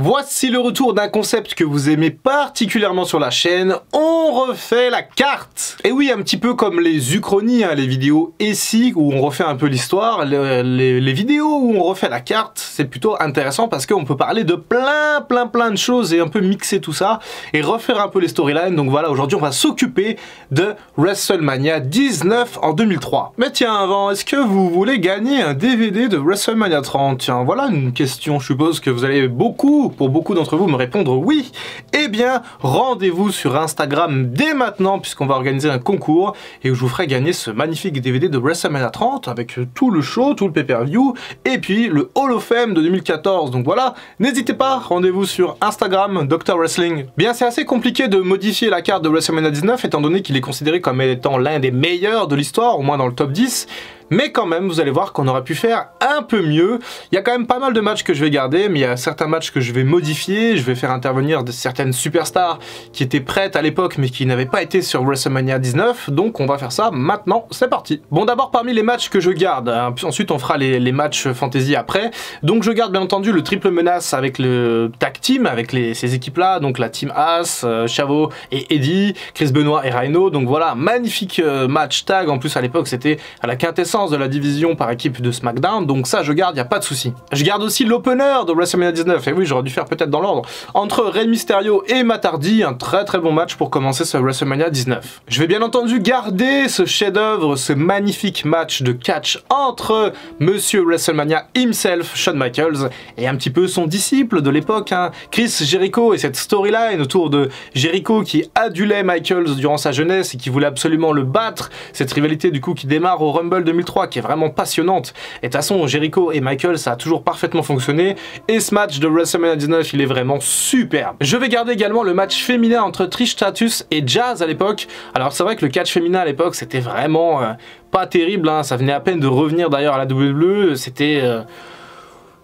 Voici le retour d'un concept que vous aimez particulièrement sur la chaîne, on refait la carte. Et oui, un petit peu comme les uchronies, hein, les vidéos ici où on refait un peu l'histoire, les vidéos où on refait la carte, c'est plutôt intéressant parce qu'on peut parler de plein de choses et un peu mixer tout ça et refaire un peu les storylines. Donc voilà, aujourd'hui on va s'occuper de WrestleMania 19 en 2003. Mais tiens, avant, est-ce que vous voulez gagner un DVD de WrestleMania 30? Tiens, voilà une question, je suppose que vous allez pour beaucoup d'entre vous me répondre oui. Eh bien, rendez-vous sur Instagram dès maintenant puisqu'on va organiser un concours et où je vous ferai gagner ce magnifique DVD de WrestleMania 30 avec tout le show, tout le pay-per-view et puis le Hall of Fame de 2014. Donc voilà, n'hésitez pas, rendez-vous sur Instagram Dr Wrestling. Bien, c'est assez compliqué de modifier la carte de WrestleMania 19 étant donné qu'il est considéré comme étant l'un des meilleurs de l'histoire, au moins dans le top 10. Mais quand même, vous allez voir qu'on aurait pu faire un peu mieux. Il y a quand même pas mal de matchs que je vais garder, mais il y a certains matchs que je vais modifier. Je vais faire intervenir certaines superstars qui étaient prêtes à l'époque, mais qui n'avaient pas été sur WrestleMania 19. Donc on va faire ça maintenant, c'est parti. Bon, d'abord parmi les matchs que je garde, hein, ensuite on fera les matchs fantasy après. Donc je garde bien entendu le triple menace avec le tag team, avec ces équipes-là. Donc la team As, Chavo et Eddie, Chris Benoit et Rhino. Donc voilà, magnifique match tag. En plus à l'époque c'était à la quintessence de la division par équipe de SmackDown, donc ça je garde, y a pas de souci. Je garde aussi l'opener de WrestleMania 19, et oui j'aurais dû faire peut-être dans l'ordre, entre Rey Mysterio et Matt Hardy, un très bon match pour commencer ce WrestleMania 19. Je vais bien entendu garder ce chef-d'œuvre, ce magnifique match de catch entre Monsieur WrestleMania himself, Shawn Michaels, et un petit peu son disciple de l'époque, hein, Chris Jericho, et cette storyline autour de Jericho qui adulait Michaels durant sa jeunesse et qui voulait absolument le battre, cette rivalité du coup qui démarre au Rumble 2003 qui est vraiment passionnante. Et de toute façon, Jericho et Michael, ça a toujours parfaitement fonctionné. Et ce match de WrestleMania 19, il est vraiment superbe. Je vais garder également le match féminin entre Trish Stratus et Jazz à l'époque. Alors c'est vrai que le catch féminin à l'époque, c'était vraiment pas terrible. Hein. Ça venait à peine de revenir d'ailleurs à la WWE.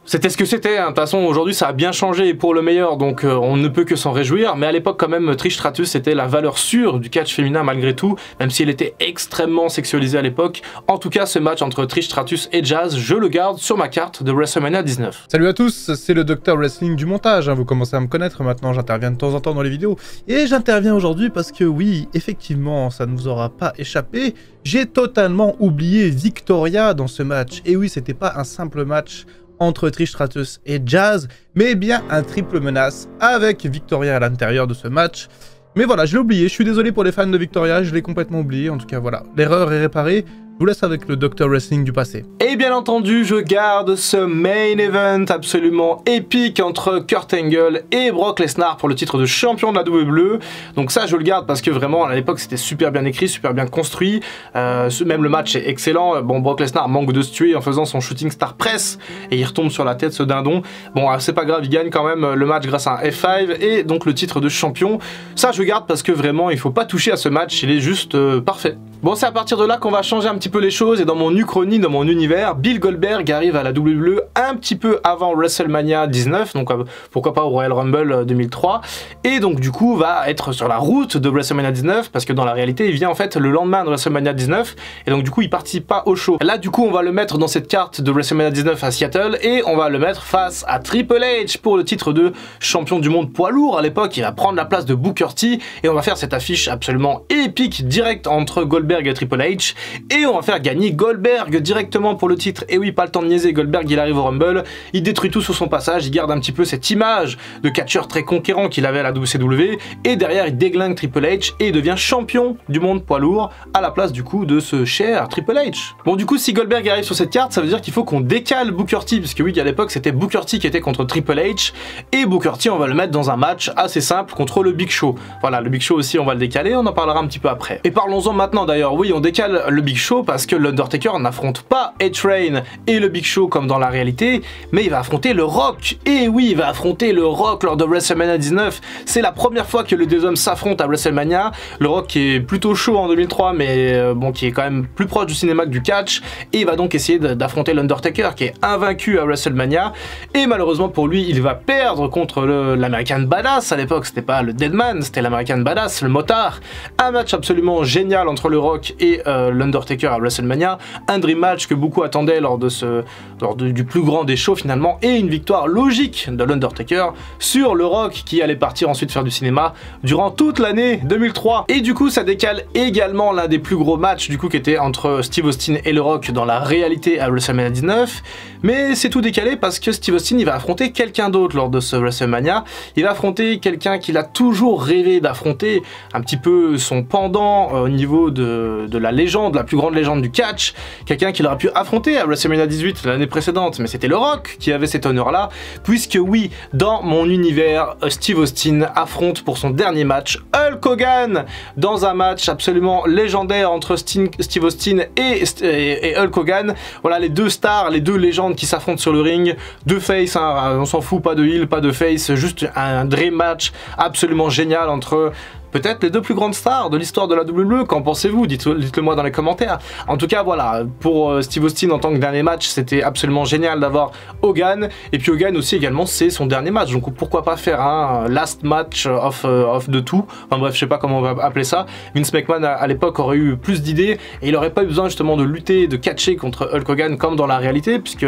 C'était ce que c'était, hein. De toute façon aujourd'hui ça a bien changé et pour le meilleur, donc on ne peut que s'en réjouir, mais à l'époque quand même Trish Stratus c'était la valeur sûre du catch féminin malgré tout, même si elle était extrêmement sexualisée à l'époque. En tout cas ce match entre Trish Stratus et Jazz, je le garde sur ma carte de WrestleMania 19. Salut à tous, c'est le Dr Wrestling du montage, hein. Vous commencez à me connaître maintenant, j'interviens de temps en temps dans les vidéos, et j'interviens aujourd'hui parce que oui, effectivement, ça ne vous aura pas échappé, j'ai totalement oublié Victoria dans ce match, et oui, c'était pas un simple match entre Trish Stratus et Jazz, mais bien un triple menace avec Victoria à l'intérieur de ce match. Mais voilà, je l'ai oublié, je suis désolé pour les fans de Victoria, je l'ai complètement oublié, en tout cas voilà, l'erreur est réparée. Je vous laisse avec le Dr Wrestling du passé. Et bien entendu, je garde ce main event absolument épique entre Kurt Angle et Brock Lesnar pour le titre de champion de la WWE. Donc ça, je le garde parce que vraiment, à l'époque, c'était super bien écrit, super bien construit. Même le match est excellent. Bon, Brock Lesnar manque de se tuer en faisant son shooting star press et il retombe sur la tête, ce dindon. Bon, c'est pas grave, il gagne quand même le match grâce à un F5 et donc le titre de champion. Ça, je garde parce que vraiment, il faut pas toucher à ce match, il est juste parfait. Bon, c'est à partir de là qu'on va changer un petit peu les choses et dans mon uchronie, dans mon univers, Bill Goldberg arrive à la WWE un petit peu avant WrestleMania 19, donc pourquoi pas au Royal Rumble 2003, et donc du coup va être sur la route de WrestleMania 19 parce que dans la réalité il vient en fait le lendemain de WrestleMania 19 et donc du coup il participe pas au show. Là du coup on va le mettre dans cette carte de WrestleMania 19 à Seattle et on va le mettre face à Triple H pour le titre de champion du monde poids lourd. À l'époque il va prendre la place de Booker T et on va faire cette affiche absolument épique directe entre Goldberg et Triple H et on va faire gagner Goldberg directement pour le titre. Et oui, pas le temps de niaiser, Goldberg il arrive au Rumble, il détruit tout sur son passage, il garde un petit peu cette image de catcheur très conquérant qu'il avait à la WCW et derrière il déglingue Triple H et il devient champion du monde poids lourd à la place du coup de ce cher Triple H. Bon du coup si Goldberg arrive sur cette carte ça veut dire qu'il faut qu'on décale Booker T parce que oui à l'époque c'était Booker T qui était contre Triple H et Booker T on va le mettre dans un match assez simple contre le Big Show. Voilà, le Big Show aussi on va le décaler, on en parlera un petit peu après. Et parlons-en maintenant d'ailleurs, oui on décale le Big Show parce que l'Undertaker n'affronte pas A-Train et le Big Show comme dans la réalité, mais il va affronter le Rock. Et oui, il va affronter le Rock lors de WrestleMania 19. C'est la première fois que les deux hommes s'affrontent à WrestleMania. Le Rock qui est plutôt chaud en 2003, mais bon, qui est quand même plus proche du cinéma que du catch. Et il va donc essayer d'affronter l'Undertaker qui est invaincu à WrestleMania. Et malheureusement pour lui, il va perdre contre l'American Badass. À l'époque, c'était pas le Deadman, c'était l'American Badass, le motard. Un match absolument génial entre le Rock Rock et l'Undertaker à WrestleMania, un dream match que beaucoup attendaient lors du plus grand des shows finalement, et une victoire logique de l'Undertaker sur le Rock qui allait partir ensuite faire du cinéma durant toute l'année 2003. Et du coup ça décale également l'un des plus gros matchs du coup qui était entre Steve Austin et le Rock dans la réalité à WrestleMania 19, mais c'est tout décalé parce que Steve Austin il va affronter quelqu'un d'autre lors de ce WrestleMania. Il va affronter quelqu'un qu'il a toujours rêvé d'affronter, un petit peu son pendant au niveau de la légende, la plus grande légende du catch, quelqu'un qu'il aurait pu affronter à WrestleMania 18 l'année précédente, mais c'était le Rock qui avait cet honneur là, puisque oui, dans mon univers, Steve Austin affronte pour son dernier match Hulk Hogan dans un match absolument légendaire entre Steve Austin et Hulk Hogan. Voilà les deux stars, les deux légendes qui s'affrontent sur le ring, deux face, hein, on s'en fout, pas de heel, pas de face, juste un dream match absolument génial entre peut-être les deux plus grandes stars de l'histoire de la WWE. Qu'en pensez-vous? Dites-le moi dans les commentaires. En tout cas, voilà, pour Steve Austin en tant que dernier match, c'était absolument génial d'avoir Hogan. Et puis Hogan aussi également, c'est son dernier match. Donc pourquoi pas faire un last match of de tout. Enfin bref, je sais pas comment on va appeler ça. Vince McMahon à l'époque aurait eu plus d'idées et il aurait pas eu besoin justement de lutter, de catcher contre Hulk Hogan comme dans la réalité, puisque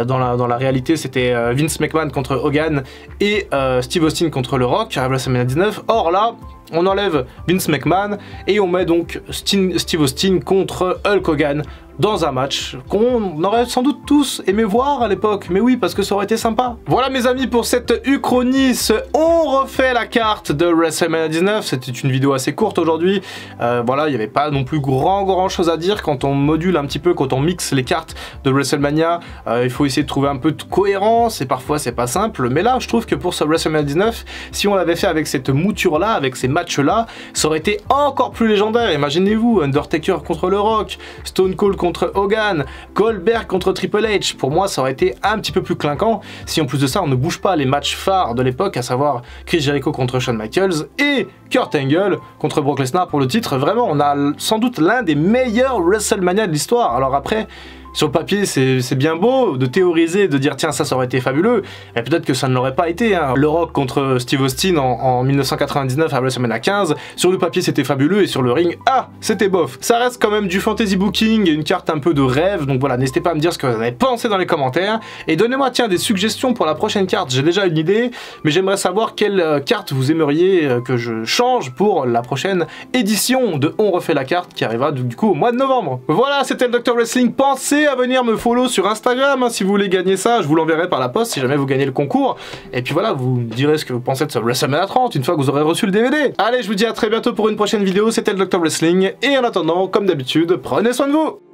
dans la réalité c'était Vince McMahon contre Hogan et Steve Austin contre le Rock à WrestleMania 19. Or là, on enlève Vince McMahon et on met donc Steve Austin contre Hulk Hogan dans un match qu'on aurait sans doute tous aimé voir à l'époque, mais oui, parce que ça aurait été sympa. Voilà mes amis pour cette uchronie, on refait la carte de WrestleMania 19, c'était une vidéo assez courte aujourd'hui, voilà, il n'y avait pas non plus grand chose à dire quand on module un petit peu, quand on mixe les cartes de WrestleMania, il faut essayer de trouver un peu de cohérence, et parfois c'est pas simple, mais là je trouve que pour ce WrestleMania 19, si on l'avait fait avec cette mouture là, avec ces matchs là, ça aurait été encore plus légendaire. Imaginez-vous, Undertaker contre le Rock, Stone Cold contre Hogan, Goldberg contre Triple H. Pour moi, ça aurait été un petit peu plus clinquant si en plus de ça, on ne bouge pas les matchs phares de l'époque, à savoir Chris Jericho contre Shawn Michaels et Kurt Angle contre Brock Lesnar pour le titre. Vraiment, on a sans doute l'un des meilleurs WrestleMania de l'histoire. Alors après, sur le papier, c'est bien beau de théoriser, de dire tiens ça aurait été fabuleux, mais peut-être que ça ne l'aurait pas été. Hein. Le Rock contre Steve Austin en 1999 à WrestleMania 15, sur le papier c'était fabuleux et sur le ring, ah, c'était bof. Ça reste quand même du fantasy booking et une carte un peu de rêve, donc voilà, n'hésitez pas à me dire ce que vous en avez pensé dans les commentaires, et donnez-moi tiens des suggestions pour la prochaine carte. J'ai déjà une idée, mais j'aimerais savoir quelle carte vous aimeriez que je change pour la prochaine édition de On refait la carte qui arrivera du coup au mois de novembre. Voilà, c'était le Dr Wrestling, pensez à venir me follow sur Instagram hein, si vous voulez gagner ça, je vous l'enverrai par la poste si jamais vous gagnez le concours, et puis voilà, vous me direz ce que vous pensez de ce WrestleMania 30 une fois que vous aurez reçu le DVD. Allez, je vous dis à très bientôt pour une prochaine vidéo, c'était le Dr Wrestling, et en attendant, comme d'habitude, prenez soin de vous.